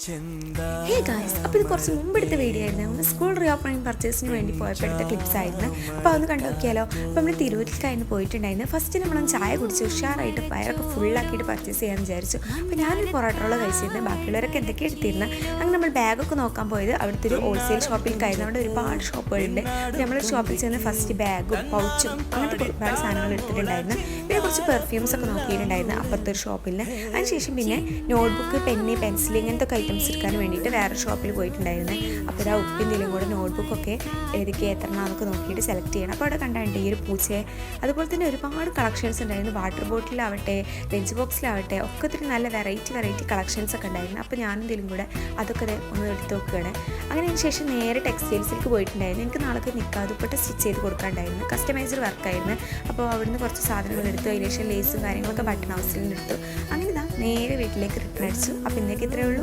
Hey guys, അപ്പോൾ ഇത് കുറച്ച് മുമ്പെടുത്ത വീഡിയോ ആയിരുന്നു. നമ്മൾ സ്കൂൾ റീ ഓപ്പണിംഗ് പർച്ചേസിന് വേണ്ടി പോയപ്പോൾ എടുത്ത ക്ലിപ്സ് ആയിരുന്നു. അപ്പോൾ അതൊന്ന് കണ്ടു നോക്കിയാലോ. അപ്പോൾ നമ്മൾ തിരൂരിലേക്കായിരുന്നു പോയിട്ടുണ്ടായിരുന്നു. ഫസ്റ്റ് നമ്മളൊന്ന് ചായ കുടിച്ച് ഉഷാറായിട്ട് വയറൊക്കെ ഫുള്ളാക്കിയിട്ട് പർച്ചേസ് ചെയ്യാമെന്ന് വിചാരിച്ചു. അപ്പോൾ ഞാനൊരു പൊറോട്ടകൾ കഴിച്ചിരുന്നു, ബാക്കിയുള്ളവരൊക്കെ എന്തൊക്കെ എടുത്തിരുന്നു. അങ്ങനെ നമ്മൾ ബാഗൊക്കെ നോക്കാൻ പോയത് അവിടുത്തെ ഒരു ഹോൾസെയിൽ ഷോപ്പിലേക്കായിരുന്നു. അവിടെ ഒരുപാട് ഷോപ്പുകളുണ്ട്. നമ്മൾ ഷോപ്പിൽ ചെന്ന് ഫസ്റ്റ് ബാഗും പൗച്ചും അങ്ങനത്തെ ഒരുപാട് സാധനങ്ങൾ എടുത്തിട്ടുണ്ടായിരുന്നു. പിന്നെ കുറച്ച് പെർഫ്യൂംസ് ഒക്കെ നോക്കിയിട്ടുണ്ടായിരുന്നു അപ്പുറത്തെ ഒരു ഷോപ്പിൽ. അതിനുശേഷം പിന്നെ നോട്ട്ബുക്ക്, പെന്ന്, പെൻസിൽ ഇങ്ങനത്തെ ഐറ്റംസ് എടുക്കാൻ വേണ്ടിയിട്ട് വേറെ ഷോപ്പിൽ പോയിട്ടുണ്ടായിരുന്നു. അപ്പോൾ ഇതാ ഉപ്പിൻ ഇതിലും കൂടെ നോട്ട്ബുക്കൊക്കെ ഏതൊക്കെ എത്രണ്ണാന്നൊക്കെ നോക്കിയിട്ട് സെലക്ട് ചെയ്യണം. അപ്പോൾ അവിടെ കണ്ടാണ്ട് ഈ ഒരു പൂച്ചയെ, അതുപോലെ തന്നെ ഒരുപാട് കളക്ഷൻസ് ഉണ്ടായിരുന്നു. വാട്ടർ ബോട്ടിലാവട്ടെ, ലഞ്ച് ബോക്സിലാവട്ടെ ഒക്കെ ഒത്തിരി നല്ല വെറൈറ്റി കളക്ഷൻസ് ഒക്കെ ഉണ്ടായിരുന്നു. അപ്പോൾ ഞാനും ഇതിലും കൂടെ അതൊക്കെ ഒന്ന് എടുത്ത് നോക്കുകയാണ്. അങ്ങനെ ശേഷം നേരെ ടെക്സ്റ്റൈൽസിലേക്ക് പോയിട്ടുണ്ടായിരുന്നു. എനിക്ക് നാളെ നിൽക്കാതുപ്പെട്ട് സ്റ്റിച്ച് ചെയ്ത് കൊടുക്കാണ്ടായിരുന്നു. കസ്റ്റമൈസ്ഡ് വർക്കായിരുന്നു. അപ്പോൾ അവിടുന്ന് കുറച്ച് സാധനങ്ങൾ എടുത്തു. അതിനുശേഷം ലേസും കാര്യങ്ങളൊക്കെ ബട്ടൺ ഹൗസിൽ നിന്ന് എടുത്തു. അങ്ങനെ നേരെ വീട്ടിലേക്ക് റിട്ടേൺ അടിച്ചു. അപ്പോൾ ഇന്നേക്ക് ഇത്രയേ ഉള്ളൂ.